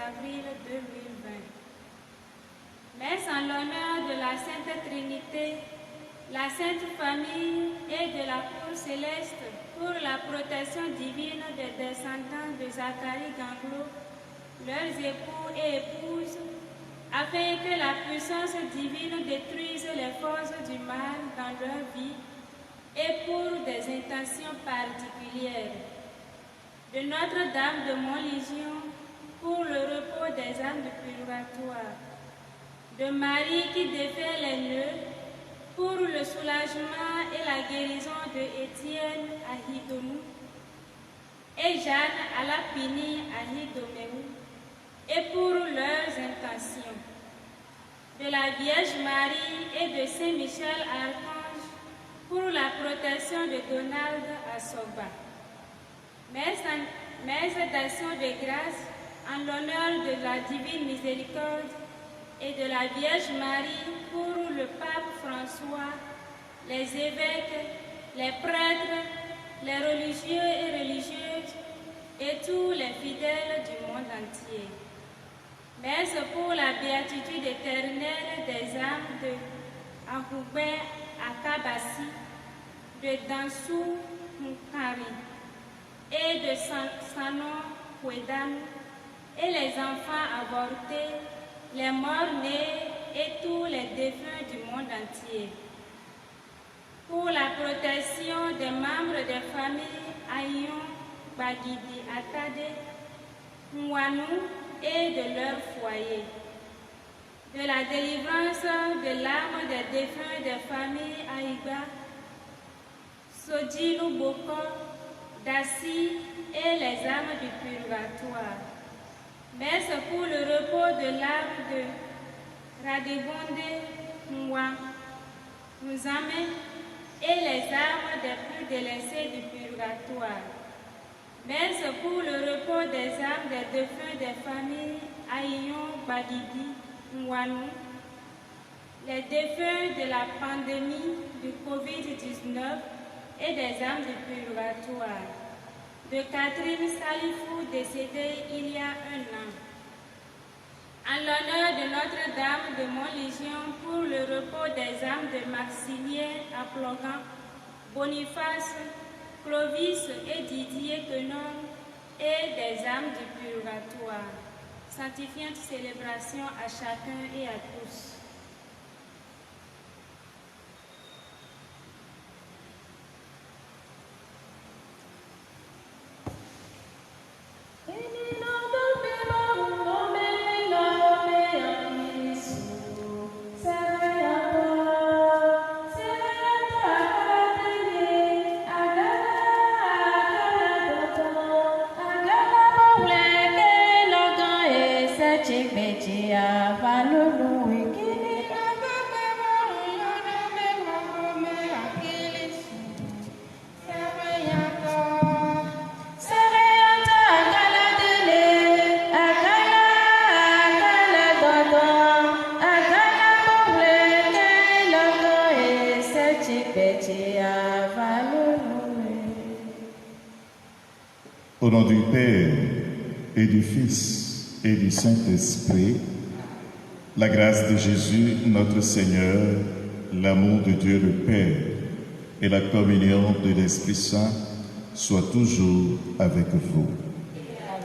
avril 2020. Messe en l'honneur de la Sainte Trinité, la Sainte Famille et de la Cour Céleste pour la protection divine des descendants de Zacharie Ganglo, leurs époux et épouses, afin que la puissance divine détruise les forces du mal dans leur vie et pour des intentions particulières. De Notre-Dame de Montlégion pour le repos des âmes du purgatoire. De Marie qui défait les nœuds pour le soulagement et la guérison de Étienne à Hidomou et Jeanne à la Pini à Hidoméou et pour leurs intentions. De la Vierge Marie et de Saint-Michel Archange pour la protection de Donald à Soba. Messe d'action de grâce en l'honneur de la divine miséricorde et de la Vierge Marie pour le pape François, les évêques, les prêtres, les religieux et religieuses et tous les fidèles du monde entier. Messe pour la béatitude éternelle des âmes de Ahoubé Akabassi, de Dansou Moukari et de Sanon Kouedan et les enfants avortés, les morts-nés et tous les défunts du monde entier. Pour la protection des membres des familles Ayon, Bagidi, Atade, Mouanou et de leur foyer. De la délivrance de l'âme des défunts des familles Aïba, Sodjinou Boko, Dassi et les âmes du purgatoire. Messe pour le repos de l'âme de Radébondé, Mouam, Mouzame et les âmes des plus délaissés du purgatoire. Messe pour le repos des âmes des défunts des familles Aïyon, Badidi, Mouanou, les défunts de la pandémie du Covid-19 et des âmes du purgatoire. De Catherine Salifou, décédée il y a 1 an. En l'honneur de Notre-Dame de Montlégion pour le repos des âmes de Maximilien Aplogan, Boniface, Clovis et Didier Quenon et des âmes du purgatoire. Sanctifiante célébration à chacun et à tous. Au nom du Père et du Fils et du Saint-Esprit, la grâce de Jésus, notre Seigneur, l'amour de Dieu le Père et la communion de l'Esprit Saint soient toujours avec vous.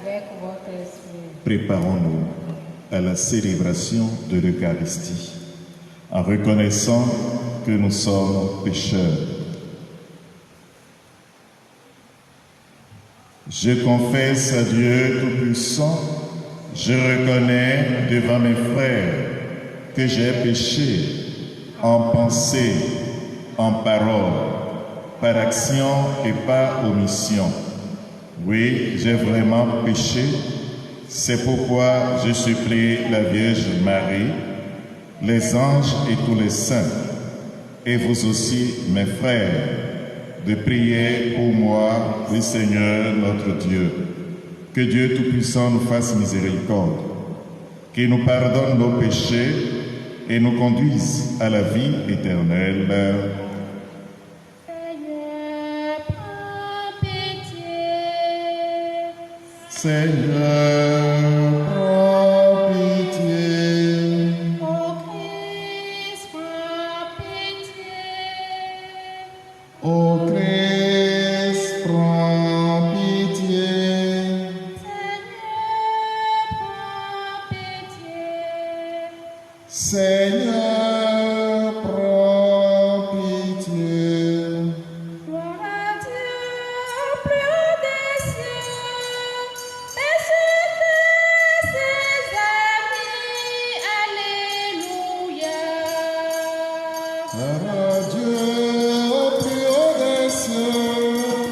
Avec votre esprit. Préparons-nous à la célébration de l'Eucharistie en reconnaissant que nous sommes pécheurs. Je confesse à Dieu Tout-Puissant, je reconnais devant mes frères que j'ai péché en pensée, en parole, par action et par omission. Oui, j'ai vraiment péché, c'est pourquoi je supplie la Vierge Marie, les anges et tous les saints, et vous aussi, mes frères, de prier pour moi, le Seigneur notre Dieu. Que Dieu Tout-Puissant nous fasse miséricorde, qu'il nous pardonne nos péchés et nous conduise à la vie éternelle. Seigneur, prends pitié. Seigneur, Seigneur, prends pitié. Gloire à Dieu au plus haut des cieux, et sur terre ses amis. Alléluia. Gloire à Dieu au plus haut des cieux,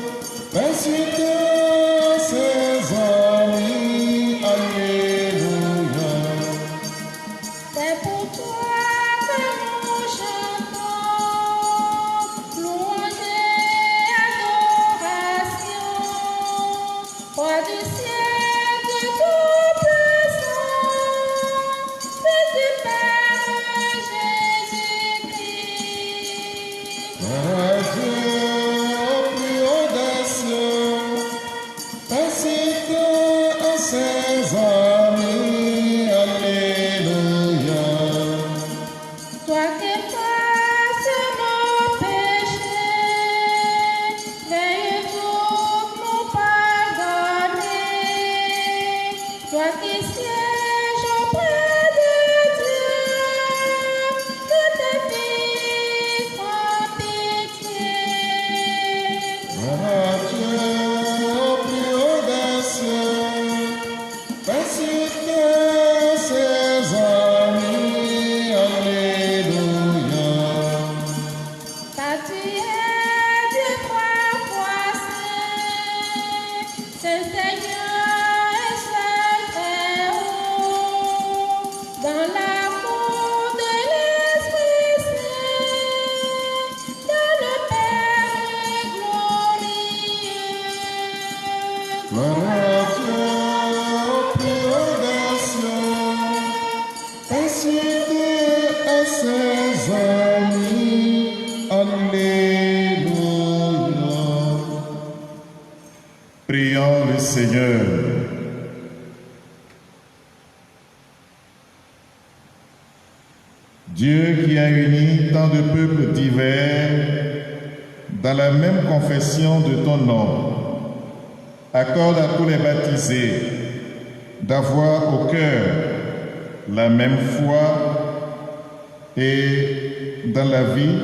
et sur terre ses amis. Alléluia. C'est pour toi que nous chantons, louange et adoration, roi du ciel de tout-puissant, fils du Père Jésus-Christ. Gloire à Dieu au plus haut des cieux, et sur terre ses amis. Alléluia. Toi qui effaces nos péchés, veille tout nous pardonner. Toi qui sièges auprès de Dieu, que tes fils prends pitié. Gloire à Dieu au plus haut des cieux, et sur terre ses amis. Alléluia. Car tu es Dieu trois fois saint, c'est Seigneur et seul très haut, dans l'amour de l'Esprit Saint, dans le Père glorieux. Gloire à Dieu au plus haut des cieux, et sur terre ses amis. Alléluia. Prions le Seigneur. Dieu qui a uni tant de peuples divers dans la même confession de ton nom, accorde à tous les baptisés d'avoir au cœur la même foi et dans la vie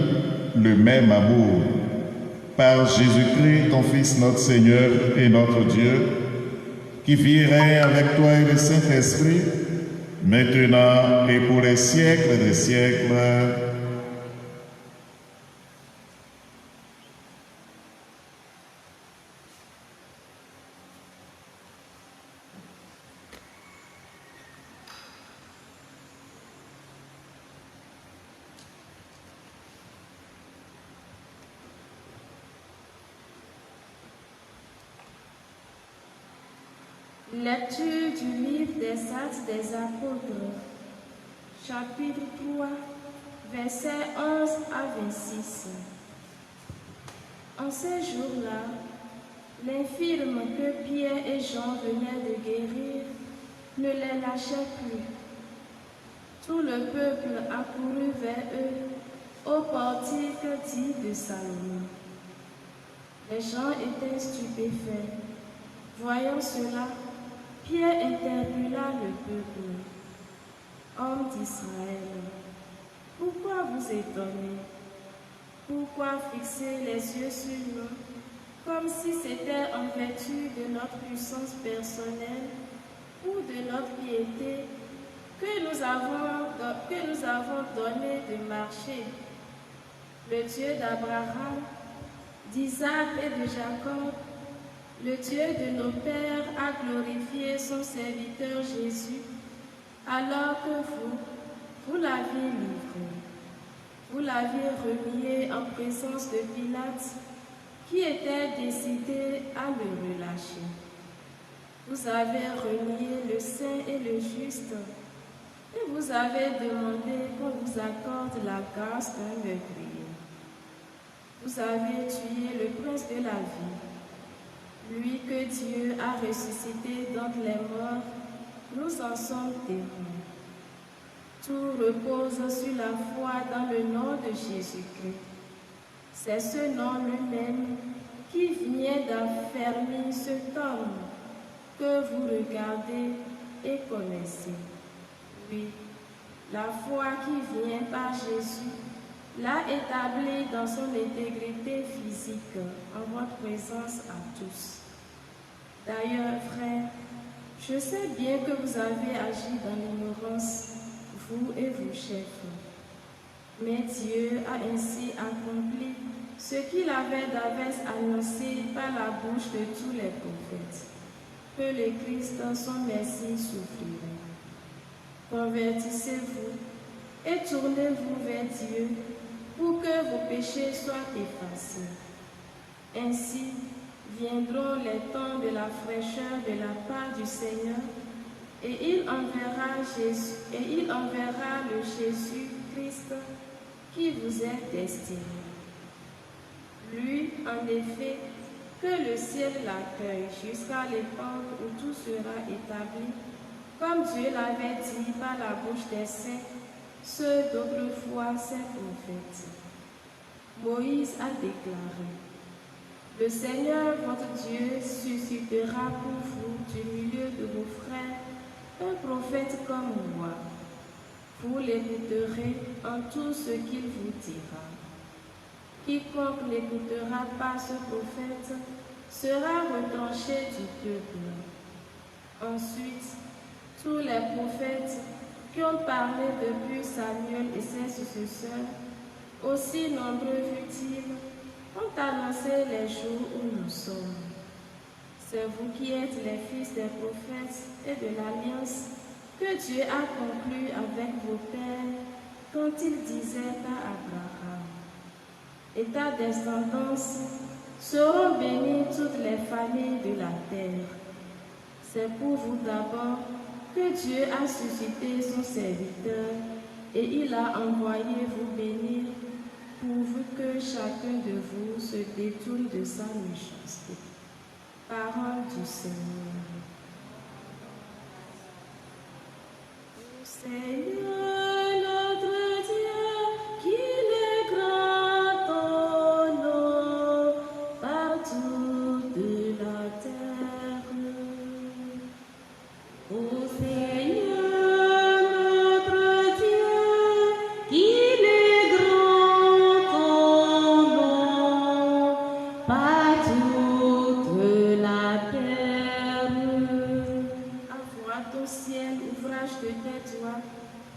le même amour. Par Jésus-Christ, ton Fils, notre Seigneur et notre Dieu, qui vit et règne avec toi et le Saint-Esprit, maintenant et pour les siècles des siècles. Lecture du livre des Actes des Apôtres, chapitre 3, versets 11 à 26. En ces jours-là, l'infirme que Pierre et Jean venaient de guérir ne les lâchait plus. Tout le peuple accourut vers eux au portique dit de Salomon. Les gens étaient stupéfaits. Voyant cela, Pierre interpella le peuple. Hommes d'Israël, pourquoi vous étonnez? Pourquoi fixer les yeux sur nous, comme si c'était en vertu de notre puissance personnelle ou de notre piété que nous avons donné de marcher? Le Dieu d'Abraham, d'Isaac et de Jacob, le Dieu de nos pères a glorifié son serviteur Jésus, alors que vous l'aviez livré. Vous l'aviez remis en présence de Pilate, qui était décidé à le relâcher. Vous avez renié le saint et le juste, et vous avez demandé qu'on vous accorde la grâce d'un meurtrier. Vous avez tué le prince de la vie, lui que Dieu a ressuscité d'entre les morts. Nous en sommes témoins. Tout repose sur la foi dans le nom de Jésus-Christ. C'est ce nom lui-même qui vient d'affermir cet homme que vous regardez et connaissez. Oui, La foi qui vient par Jésus l'a établie dans son intégrité physique en votre présence à tous. D'ailleurs, frères, je sais bien que vous avez agi dans l'ignorance, vous et vos chefs. Mais Dieu a ainsi accompli ce qu'il avait d'avance annoncé par la bouche de tous les prophètes, que le Christ, son Messie, souffrirait. Convertissez-vous et tournez-vous vers Dieu pour que vos péchés soient effacés. Ainsi viendront les temps de la fraîcheur de la part du Seigneur et il enverra le Jésus-Christ qui vous est destiné. Lui, en effet, que le ciel l'accueille jusqu'à l'époque où tout sera établi, comme Dieu l'avait dit par la bouche des saints, ceux d'autrefois ses prophètes. Moïse a déclaré: le Seigneur votre Dieu suscitera pour vous du milieu de vos frères un prophète comme moi. Vous l'écouterez en tout ce qu'il vous dira. Quiconque n'écoutera pas ce prophète sera retranché du peuple. Ensuite, tous les prophètes qui ont parlé depuis Samuel et ses successeurs, aussi nombreux fut-ils, ont annoncé les jours où nous sommes. C'est vous qui êtes les fils des prophètes et de l'alliance que Dieu a conclue avec vos pères quand il disait à Abraham: et ta descendance seront bénies toutes les familles de la terre. C'est pour vous d'abord que Dieu a suscité son serviteur et il a envoyé vous bénir, pourvu que chacun de vous se détourne de sa méchanceté. Parole du Seigneur. Seigneur notre Dieu, qu'il est grand ton nom partout de la terre. Ô Seigneur notre Dieu, qu'il est grand ton nom partout de la terre. Envoie ton ciel, ouvrage de tes doigts,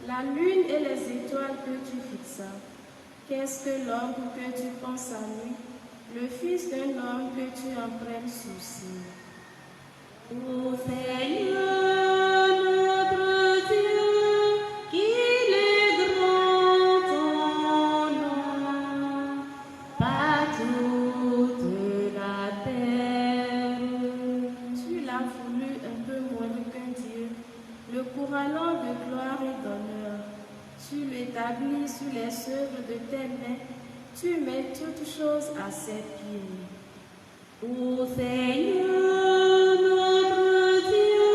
la lune et les étoiles que tu fixas. Qu'est-ce que l'homme que tu penses à lui, le fils d'un homme que tu en prennes souci? Ô Seigneur notre Dieu, qu'il est grand ton nom partout de la terre. Tu l'as voulu un peu moindre qu'un Dieu, le couronnement de gloire et d'honneur. Tu l'établis sur les œuvres de tes mains, tu mets toutes choses à ses pieds. Ô Seigneur notre Dieu,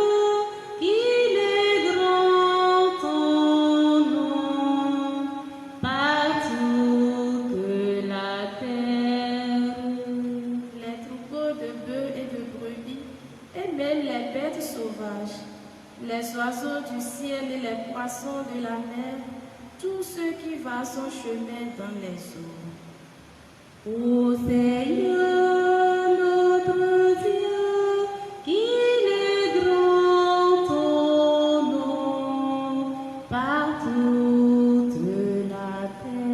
qu'il est grand ton nom partout de la terre. Les troupeaux de bœufs et de brebis, et même les bêtes sauvages, les oiseaux du ciel et les poissons de la mer, tous ceux qui va son chemin dans les eaux. Ô Seigneur notre Dieu, qu'il est grand ton nom partout de la terre.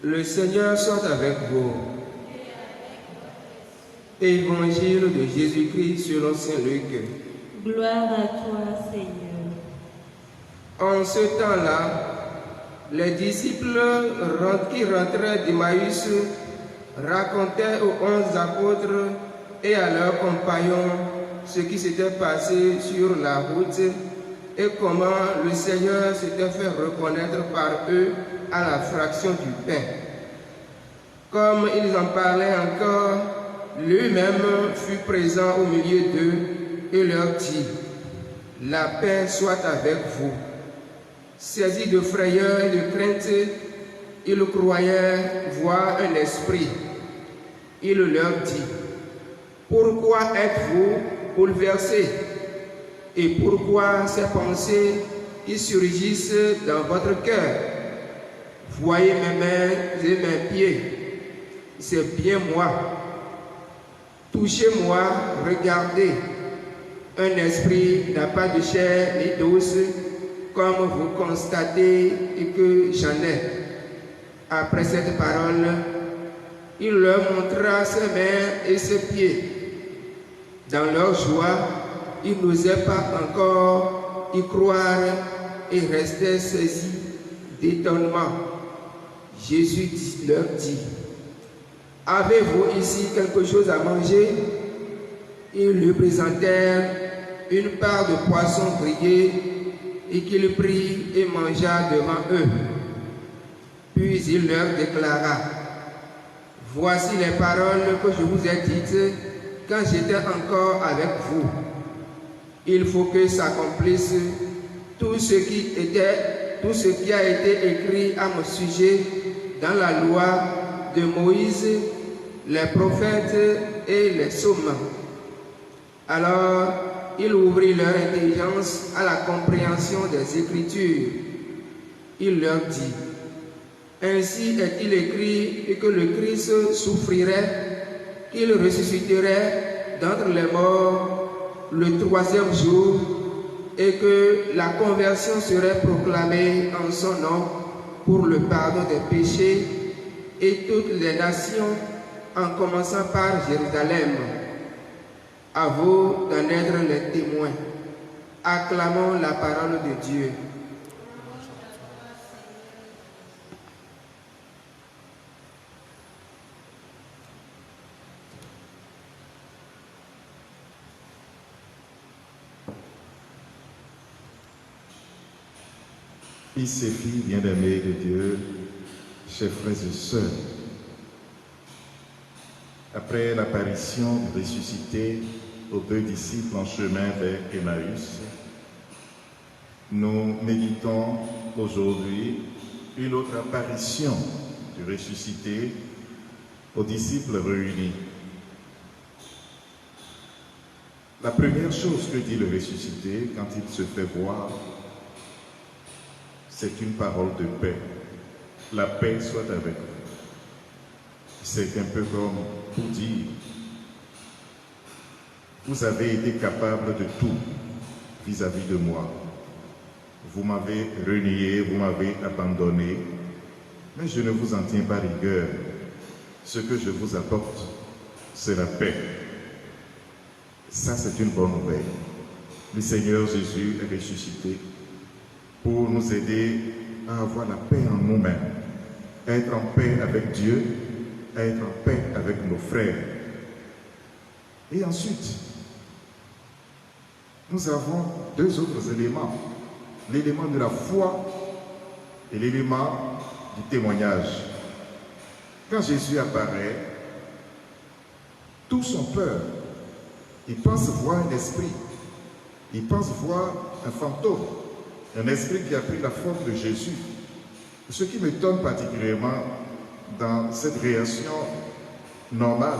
Le Seigneur soit avec vous. Évangile de Jésus-Christ selon saint Luc. Gloire à toi, Seigneur. En ce temps-là, les disciples qui rentraient d'Emmaüs racontaient aux 11 apôtres et à leurs compagnons ce qui s'était passé sur la route et comment le Seigneur s'était fait reconnaître par eux à la fraction du pain. Comme ils en parlaient encore, lui-même fut présent au milieu d'eux et leur dit: la paix soit avec vous. Saisis de frayeur et de crainte, ils croyaient voir un esprit. Il leur dit: pourquoi êtes-vous bouleversés? Et pourquoi ces pensées qui surgissent dans votre cœur? Voyez mes mains et mes pieds, c'est bien moi. Touchez-moi, regardez. Un esprit n'a pas de chair ni d'os, comme vous constatez et que j'en ai. Après cette parole, il leur montra ses mains et ses pieds. Dans leur joie, ils n'osaient pas encore y croire et restaient saisis d'étonnement. Jésus leur dit: avez-vous ici quelque chose à manger? Ils lui présentèrent une part de poisson grillé et qu'il prit et mangea devant eux. Puis il leur déclara: voici les paroles que je vous ai dites quand j'étais encore avec vous. Il faut que s'accomplisse tout ce qui a été écrit à mon sujet dans la loi de Moïse, les prophètes et les psaumes. Alors, il ouvrit leur intelligence à la compréhension des Écritures. Il leur dit: ainsi est-il écrit que le Christ souffrirait, qu'il ressusciterait d'entre les morts le 3e jour et que la conversion serait proclamée en son nom pour le pardon des péchés et toutes les nations, en commençant par Jérusalem. À vous d'en être les témoins. Acclamons la parole de Dieu. Fils et filles bien-aimés de Dieu, chers frères et sœurs, après l'apparition ressuscitée aux 2 disciples en chemin vers Emmaüs, nous méditons aujourd'hui une autre apparition du ressuscité aux disciples réunis. La première chose que dit le ressuscité quand il se fait voir, c'est une parole de paix. La paix soit avec vous. C'est un peu comme pour dire: vous avez été capable de tout vis-à-vis de moi. Vous m'avez renié, vous m'avez abandonné, mais je ne vous en tiens pas rigueur. Ce que je vous apporte, c'est la paix. Ça, c'est une bonne nouvelle. Le Seigneur Jésus est ressuscité pour nous aider à avoir la paix en nous-mêmes, être en paix avec Dieu, être en paix avec nos frères. Et ensuite, nous avons 2 autres éléments, l'élément de la foi et l'élément du témoignage. Quand Jésus apparaît, tous ont peur. Ils pensent voir un esprit, ils pensent voir un fantôme, un esprit qui a pris la forme de Jésus. Ce qui m'étonne particulièrement dans cette réaction normale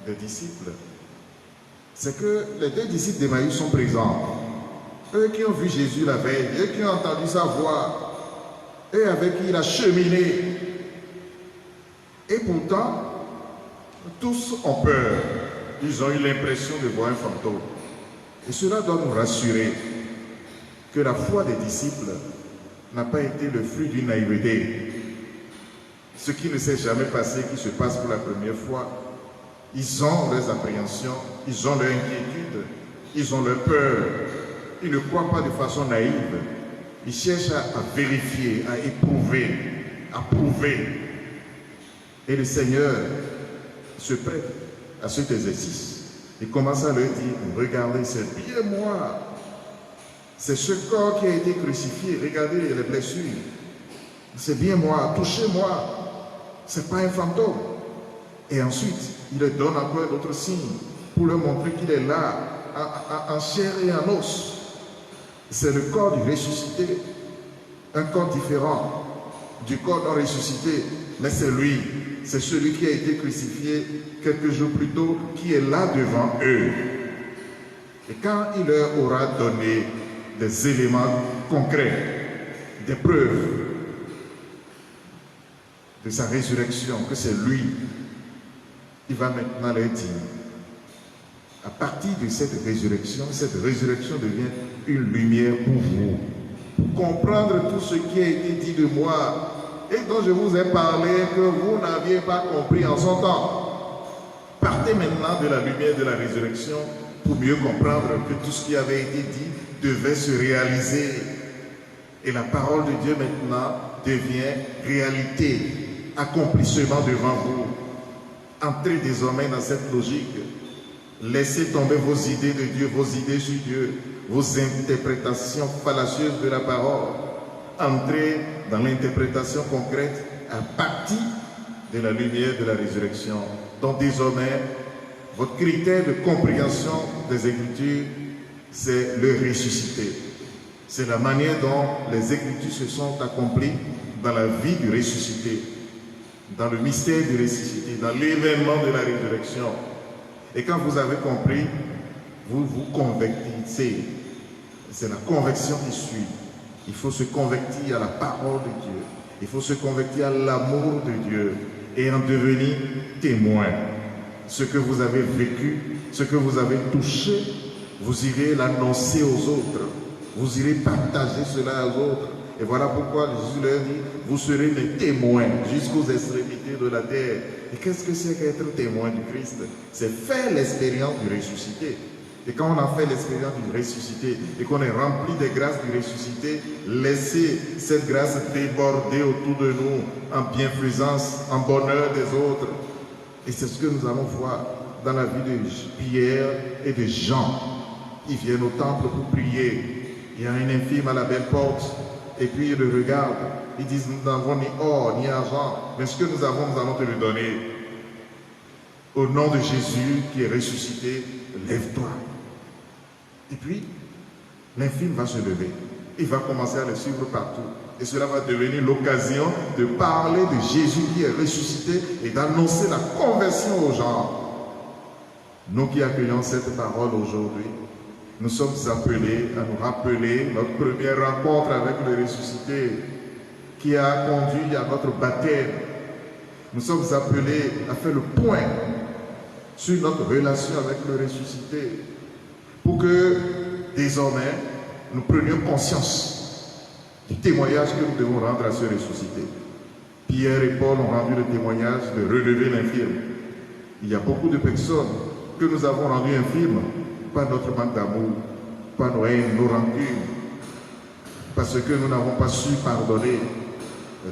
des disciples, c'est que les 2 disciples d'Emmaüs sont présents. Eux qui ont vu Jésus la veille, eux qui ont entendu sa voix, eux avec qui il a cheminé. Et pourtant, tous ont peur. Ils ont eu l'impression de voir un fantôme. Et cela doit nous rassurer que la foi des disciples n'a pas été le fruit d'une naïveté. Ce qui ne s'est jamais passé, qui se passe pour la première fois, Ils ont leurs appréhensions, ils ont leurs inquiétudes, ils ont leurs peurs. Ils ne croient pas de façon naïve. Ils cherchent à vérifier, à éprouver, à prouver. Et le Seigneur se prête à cet exercice. Il commence à leur dire, regardez, c'est bien moi. C'est ce corps qui a été crucifié. Regardez les blessures. C'est bien moi, touchez-moi. Ce n'est pas un fantôme. Et ensuite, il leur donne encore d'autres signes pour leur montrer qu'il est là, en chair et en os. C'est le corps du ressuscité, un corps différent du corps non ressuscité, mais c'est lui, c'est celui qui a été crucifié quelques jours plus tôt, qui est là devant eux. Et quand il leur aura donné des éléments concrets, des preuves de sa résurrection, que c'est lui, il va maintenant leur dire, à partir de cette résurrection devient une lumière pour vous, pour comprendre tout ce qui a été dit de moi et dont je vous ai parlé que vous n'aviez pas compris en son temps. Partez maintenant de la lumière de la résurrection pour mieux comprendre que tout ce qui avait été dit devait se réaliser. Et la parole de Dieu maintenant devient réalité, accomplissement devant vous. Entrez désormais dans cette logique. Laissez tomber vos idées de Dieu, vos idées sur Dieu, vos interprétations fallacieuses de la parole. Entrez dans l'interprétation concrète à partir de la lumière de la résurrection. Donc désormais, votre critère de compréhension des Écritures, c'est le ressuscité. C'est la manière dont les Écritures se sont accomplies dans la vie du ressuscité, dans le mystère du ressuscité, dans l'événement de la résurrection. Et quand vous avez compris, vous vous convertissez. C'est la conversion qui suit. Il faut se convertir à la parole de Dieu. Il faut se convertir à l'amour de Dieu et en devenir témoin. Ce que vous avez vécu, ce que vous avez touché, vous irez l'annoncer aux autres. Vous irez partager cela aux autres. Et voilà pourquoi Jésus leur dit, vous serez les témoins jusqu'aux extrémités de la terre. Et qu'est-ce que c'est qu'être témoin du Christ? C'est faire l'expérience du ressuscité. Et quand on a fait l'expérience du ressuscité et qu'on est rempli des grâces du ressuscité, laissez cette grâce déborder autour de nous en bienfaisance, en bonheur des autres. Et c'est ce que nous allons voir dans la vie de Pierre et de Jean. Ils viennent au temple pour prier. Il y a un infirme à la belle porte. Et puis ils le regardent. Ils disent, nous n'avons ni or, ni argent, mais ce que nous avons, nous allons te le donner. Au nom de Jésus qui est ressuscité, lève-toi. Et puis, l'infirme va se lever. Il va commencer à le suivre partout. Et cela va devenir l'occasion de parler de Jésus qui est ressuscité et d'annoncer la conversion aux gens. Nous qui accueillons cette parole aujourd'hui, nous sommes appelés à nous rappeler notre première rencontre avec le ressuscité qui a conduit à notre baptême. Nous sommes appelés à faire le point sur notre relation avec le ressuscité pour que désormais nous prenions conscience du témoignage que nous devons rendre à ce ressuscité. Pierre et Paul ont rendu le témoignage de relever l'infirme. Il y a beaucoup de personnes que nous avons rendues infirmes, pas notre manque d'amour, pas nos haines, nos rancunes, parce que nous n'avons pas su pardonner.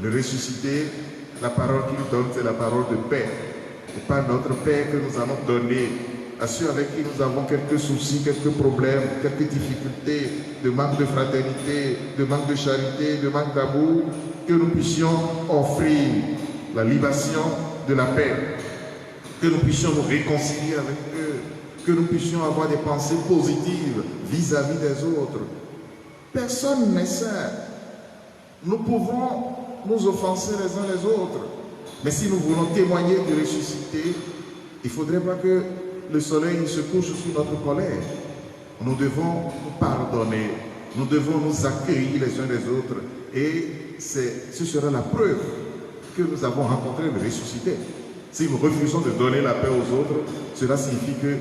Le ressuscité, la parole qu'il donne, c'est la parole de paix. Et pas notre paix que nous allons donner à ceux avec qui nous avons quelques soucis, quelques problèmes, quelques difficultés, de manque de fraternité, de manque de charité, de manque d'amour, que nous puissions offrir la libation de la paix, que nous puissions nous réconcilier avec eux, que nous puissions avoir des pensées positives vis-à-vis des autres. Personne n'est saint. Nous pouvons nous offenser les uns les autres. Mais si nous voulons témoigner du ressuscité, il ne faudrait pas que le soleil se couche sur notre colère. Nous devons nous pardonner. Nous devons nous accueillir les uns les autres. Et ce sera la preuve que nous avons rencontré le ressuscité. Si nous refusons de donner la paix aux autres, cela signifie que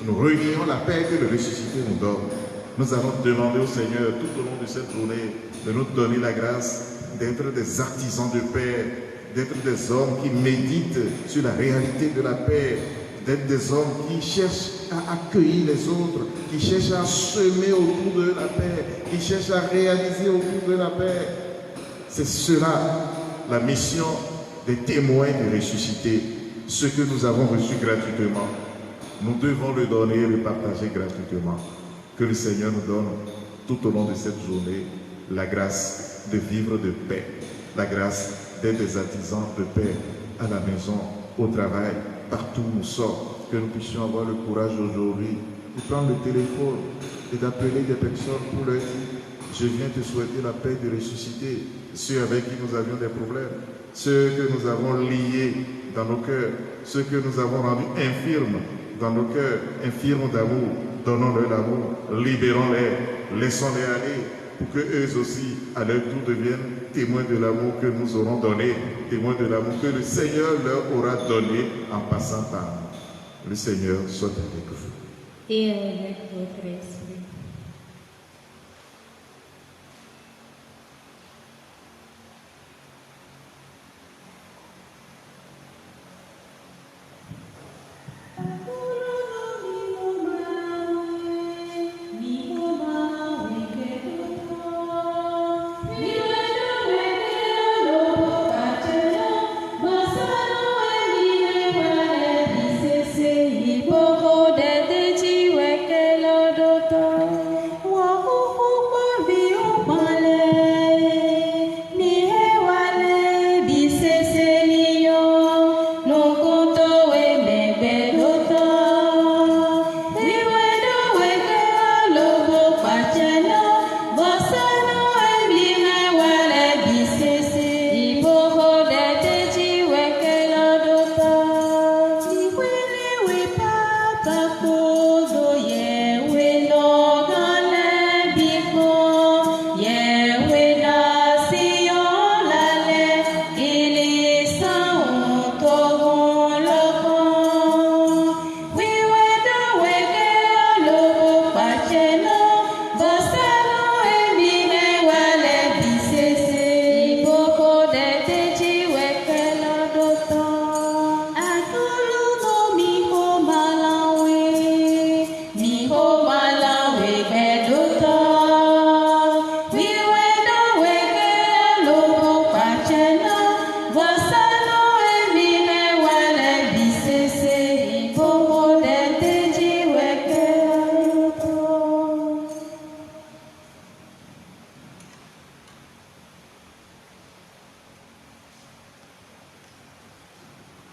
nous renions la paix que le ressuscité nous donne. Nous allons demander au Seigneur tout au long de cette journée de nous donner la grâce d'être des artisans de paix, d'être des hommes qui méditent sur la réalité de la paix, d'être des hommes qui cherchent à accueillir les autres, qui cherchent à semer autour de la paix, qui cherchent à réaliser autour de la paix. C'est cela la mission des témoins du ressuscité. Ce que nous avons reçu gratuitement, nous devons le donner et le partager gratuitement. Que le Seigneur nous donne tout au long de cette journée la grâce de vivre de paix, la grâce d'être des artisans de paix à la maison, au travail, partout où nous sommes. Que nous puissions avoir le courage aujourd'hui de prendre le téléphone et d'appeler des personnes pour leur dire: je viens te souhaiter la paix de ressusciter. Ceux avec qui nous avions des problèmes, ceux que nous avons liés dans nos cœurs, ceux que nous avons rendus infirmes dans nos cœurs, infirmes d'amour, donnons-leur l'amour, libérons-les, laissons-les aller, pour qu'eux aussi, à leur tour, deviennent témoins de l'amour que nous aurons donné, témoins de l'amour que le Seigneur leur aura donné en passant par nous. Le Seigneur soit avec vous. Et avec votre esprit.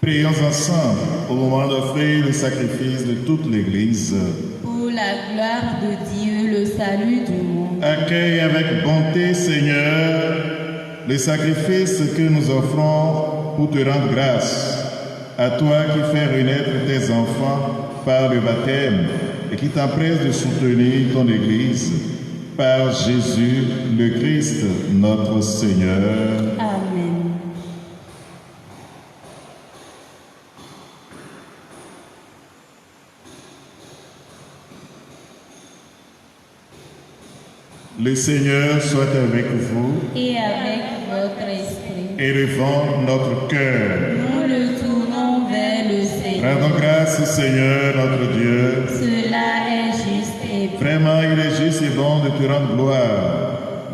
Prions ensemble au moment d'offrir le sacrifice de toute l'Église. Pour la gloire de Dieu, le salut du monde. Accueille avec bonté, Seigneur, les sacrifices que nous offrons pour te rendre grâce. À toi qui fais renaître tes enfants par le baptême et qui t'empresse de soutenir ton Église, par Jésus le Christ, notre Seigneur. Amen. Le Seigneur soit avec vous. Et avec votre esprit. Élevons notre cœur. Nous le tournons vers le Seigneur. Rendons grâce au Seigneur notre Dieu. Cela est juste et bon. Vraiment, il est juste et bon de te rendre gloire,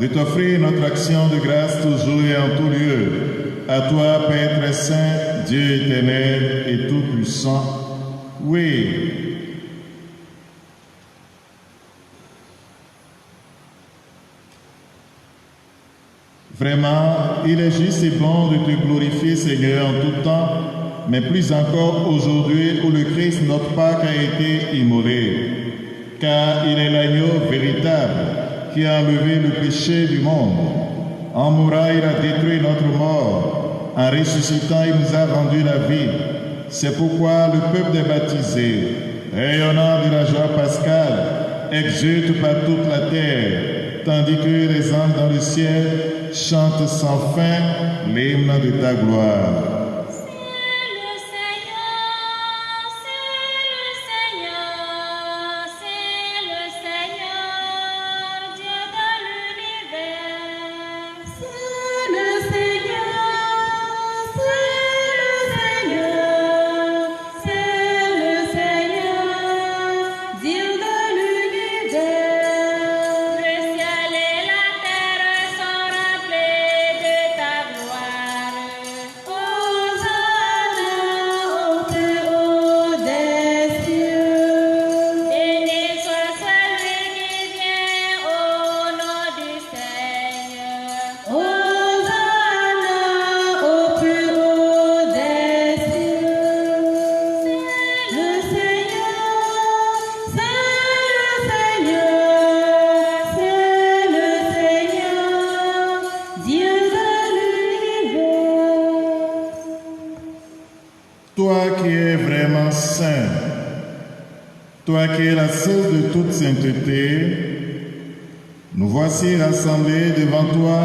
de t'offrir notre action de grâce toujours et en tout lieu. À toi, Père très saint, Dieu éternel et tout-puissant. Oui. Vraiment, il est juste et bon de te glorifier, Seigneur, en tout temps, mais plus encore aujourd'hui où le Christ, notre Pâque, a été immolé. Car il est l'agneau véritable qui a enlevé le péché du monde. En mourant, il a détruit notre mort. En ressuscitant, il nous a rendu la vie. C'est pourquoi le peuple des baptisés, rayonnant de la joie pascale, exulte par toute la terre, tandis que les anges dans le ciel chantent sans fin l'hymne de ta gloire. Le toi qui es la source de toute sainteté, nous voici rassemblés devant toi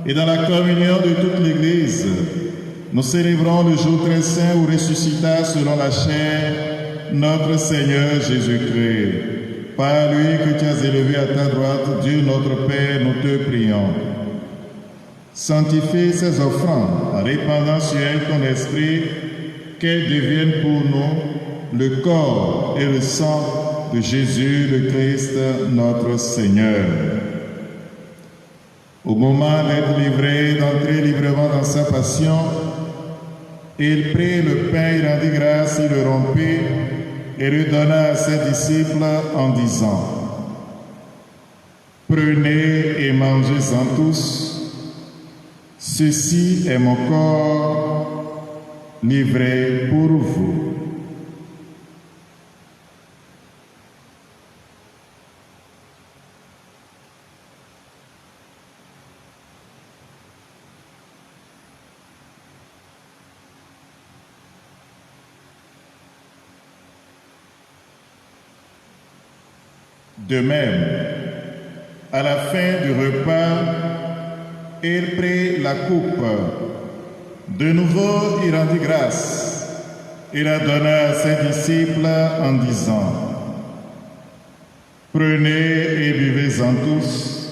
et dans la communion de toute l'Église. Nous célébrons le jour très saint où ressuscita selon la chair notre Seigneur Jésus-Christ. Par lui que tu as élevé à ta droite, Dieu notre Père, nous te prions. Sanctifie ces offrandes en répandant sur elles ton esprit, qu'elles deviennent pour nous le corps et le sang de Jésus le Christ, notre Seigneur. Au moment d'être livré, d'entrer librement dans sa passion, il prit le pain, il rendit grâce, il le rompit et le donna à ses disciples en disant: Prenez et mangez-en tous, ceci est mon corps livré pour vous. De même, à la fin du repas, il prit la coupe. De nouveau, il rendit grâce. Il la donna à ses disciples en disant: Prenez et buvez-en tous,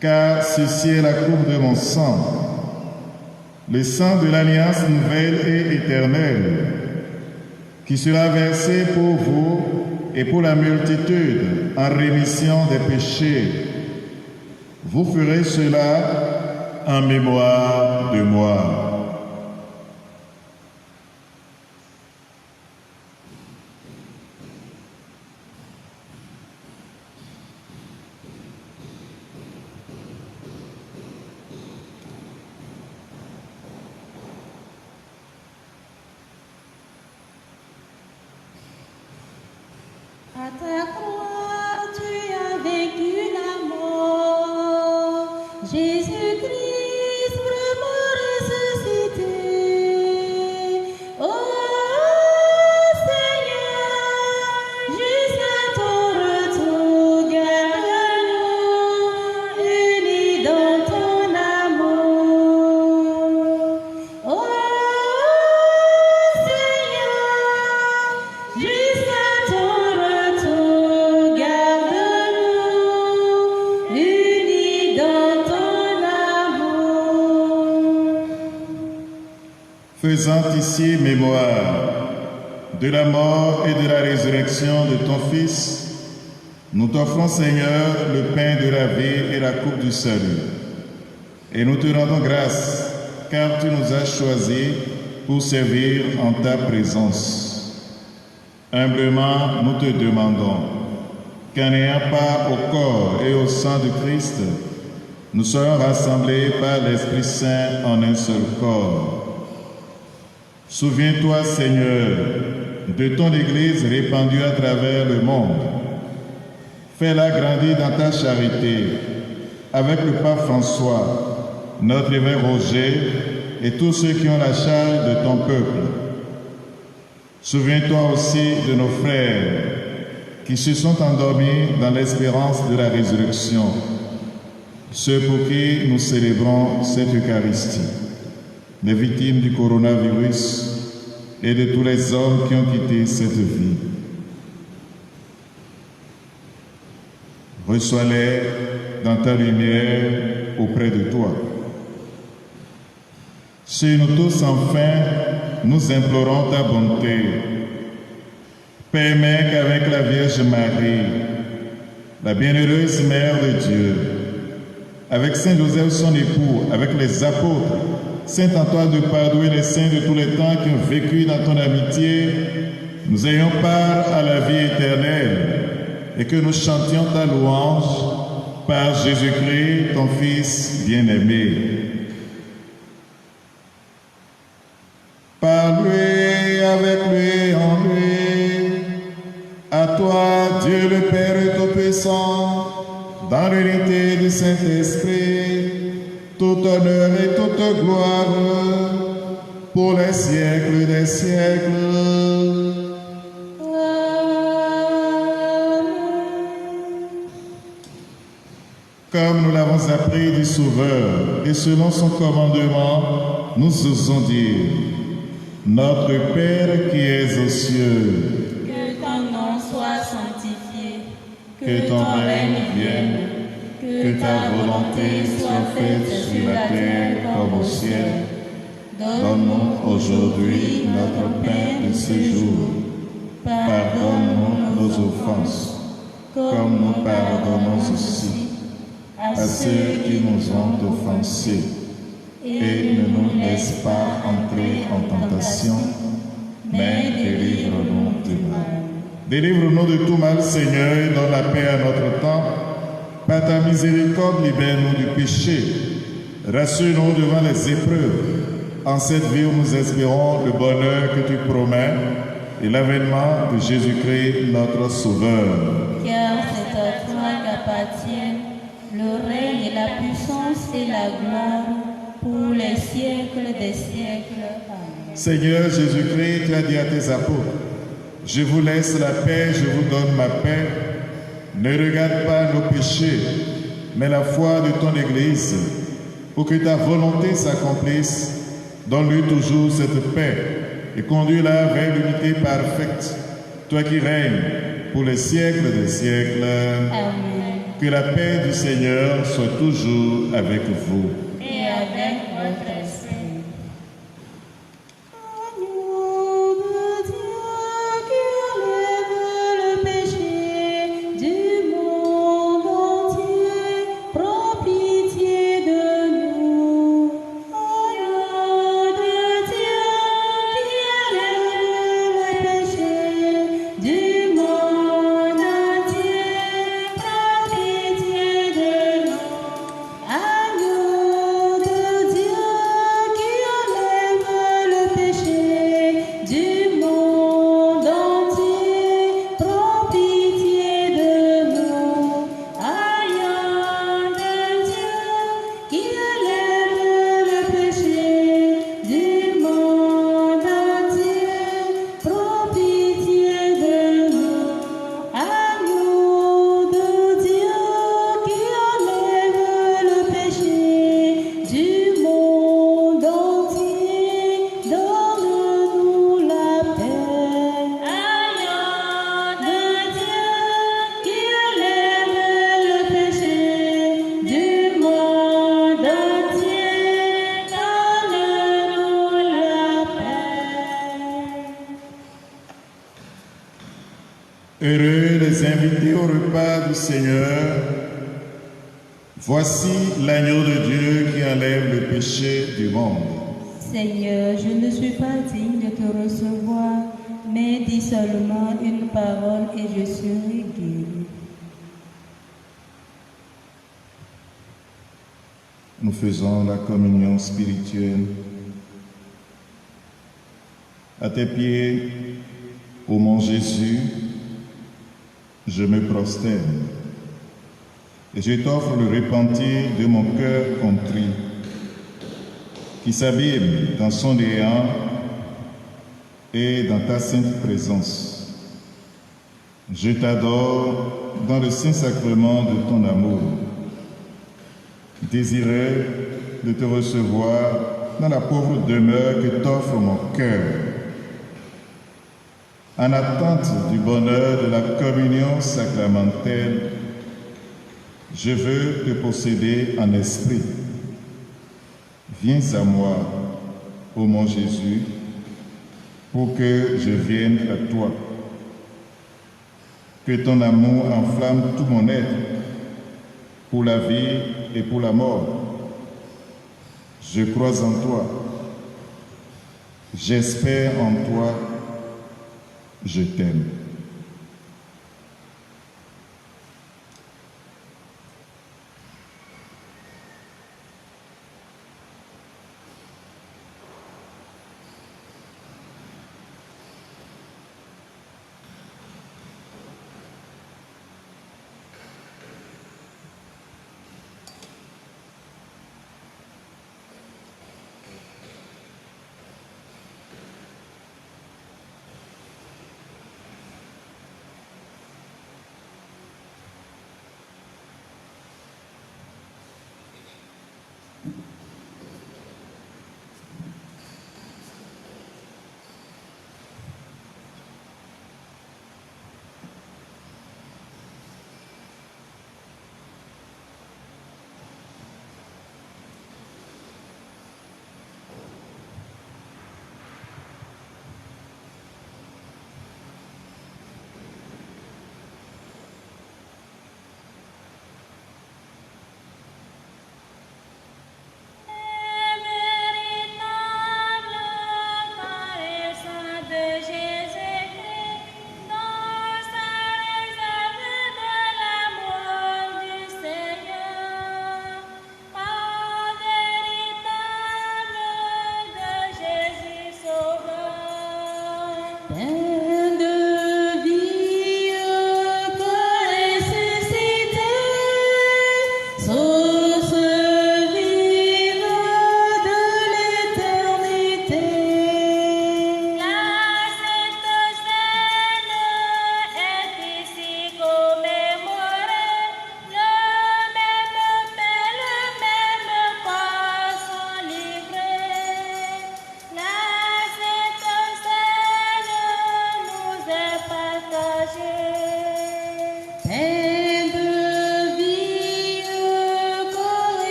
car ceci est la coupe de mon sang, le sang de l'alliance nouvelle et éternelle, qui sera versé pour vous et pour la multitude en rémission des péchés. Vous ferez cela en mémoire de moi. À ta croix, tu as vaincu la mort. Jésus-Christ, vraiment ressuscité. Oh Seigneur, jusqu'à ton retour, garde-nous unis dans ton amour. Oh Seigneur, jusqu'à ton retour, garde-nous unis dans ton amour. Faisant ici mémoire de la mort et de la résurrection de ton Fils, nous t'offrons, Seigneur, le pain de la vie et la coupe du salut. Et nous te rendons grâce, car tu nous as choisis pour servir en ta présence. Humblement, nous te demandons qu'en ayant part au corps et au sang du Christ, nous soyons rassemblés par l'Esprit Saint en un seul corps. Souviens-toi, Seigneur, de ton Église répandue à travers le monde. Fais-la grandir dans ta charité, avec le pape François, notre évêque Roger et tous ceux qui ont la charge de ton peuple. Souviens-toi aussi de nos frères qui se sont endormis dans l'espérance de la résurrection, ceux pour qui nous célébrons cette Eucharistie, les victimes du coronavirus et de tous les hommes qui ont quitté cette vie. Reçois-les dans ta lumière auprès de toi. Sur nous tous, enfin, nous implorons ta bonté. Permets qu'avec la Vierge Marie, la bienheureuse Mère de Dieu, avec Saint Joseph son époux, avec les apôtres, Saint Antoine de Padoue et les saints de tous les temps qui ont vécu dans ton amitié, nous ayons part à la vie éternelle et que nous chantions ta louange par Jésus-Christ, ton Fils bien-aimé. Par lui, avec lui, en lui, à toi, Dieu le Père Tout-Puissant, dans l'unité du Saint-Esprit, tout honneur et toute gloire pour les siècles des siècles. Amen. Comme nous l'avons appris du Sauveur, et selon son commandement, nous osons dire, Notre Père qui es aux cieux, que ton nom soit sanctifié, que ton règne vienne, que ta volonté soit faite sur la terre comme au ciel. Donne-nous aujourd'hui notre pain de ce jour. Pardonne-nous nos offenses, comme nous pardonnons aussi à ceux qui nous ont offensés. Et ne nous laisse pas entrer en tentation, mais délivre-nous du mal. Délivre-nous de tout mal, Seigneur, et donne la paix à notre temps. Par ta miséricorde, libère-nous du péché. Rassure-nous devant les épreuves. En cette vie où nous espérons le bonheur que tu promets et l'avènement de Jésus-Christ, notre Sauveur. Car c'est à toi qu'appartiennent le règne et la puissance et la gloire pour les siècles des siècles. Amen. Seigneur Jésus-Christ, tu as dit à tes apôtres, je vous laisse la paix, je vous donne ma paix. Ne regarde pas nos péchés, mais la foi de ton Église, pour que ta volonté s'accomplisse. Donne-lui toujours cette paix et conduis-la vers l'unité parfaite, toi qui règnes pour les siècles des siècles. Amen. Que la paix du Seigneur soit toujours avec vous. Et avec votre esprit. Heureux les invités au repas du Seigneur. Voici l'agneau de Dieu qui enlève le péché du monde. Seigneur, je ne suis pas digne de te recevoir, mais dis seulement une parole et je serai guéri. Nous faisons la communion spirituelle. À tes pieds, ô mon Jésus, je me prosterne et je t'offre le repentir de mon cœur contrit, qui s'abîme dans son néant et dans ta sainte présence. Je t'adore dans le saint sacrement de ton amour, désireux de te recevoir dans la pauvre demeure que t'offre mon cœur. En attente du bonheur de la communion sacramentelle, je veux te posséder en esprit. Viens à moi, ô mon Jésus, pour que je vienne à toi. Que ton amour enflamme tout mon être, pour la vie et pour la mort. Je crois en toi. J'espère en toi. Je t'aime.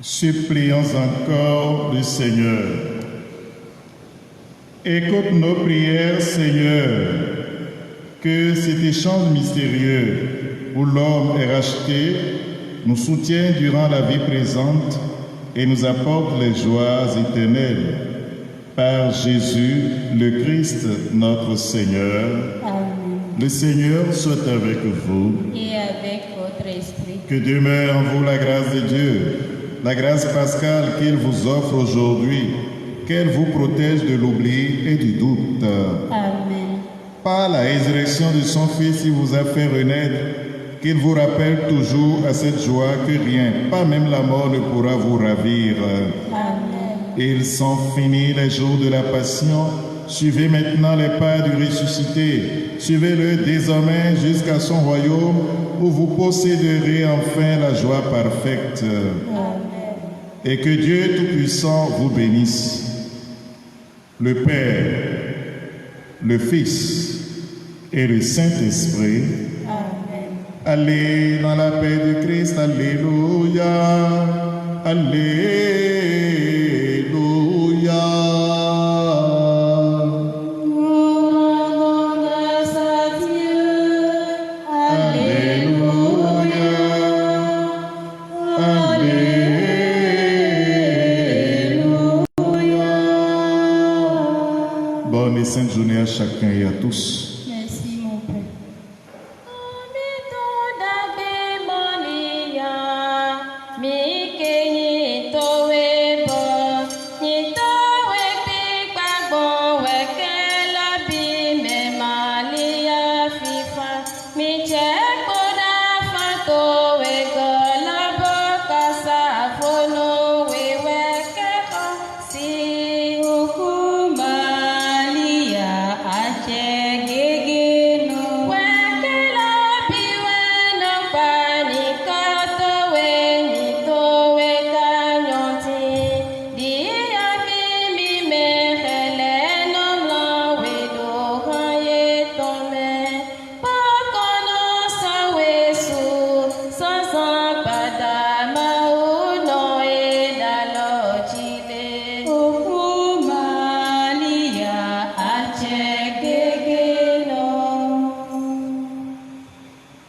Supplions encore le Seigneur. Écoute nos prières, Seigneur, que cet échange mystérieux où l'homme est racheté nous soutienne durant la vie présente et nous apporte les joies éternelles. Par Jésus, le Christ, notre Seigneur. Amen. Le Seigneur soit avec vous. Et avec votre esprit. Que demeure en vous la grâce de Dieu, la grâce pascale qu'il vous offre aujourd'hui, qu'elle vous protège de l'oubli et du doute. Amen. Par la résurrection de son Fils, il vous a fait renaître, qu'il vous rappelle toujours à cette joie que rien, pas même la mort, ne pourra vous ravir. Amen. Ils sont finis les jours de la passion. Suivez maintenant les pas du ressuscité. Suivez-le désormais jusqu'à son royaume où vous posséderez enfin la joie parfaite. Amen. Et que Dieu Tout-Puissant vous bénisse. Le Père, le Fils et le Saint-Esprit. Amen. Allez dans la paix de Christ. Alléluia. Alléluia. Bonne et sainte journée à chacun et à tous.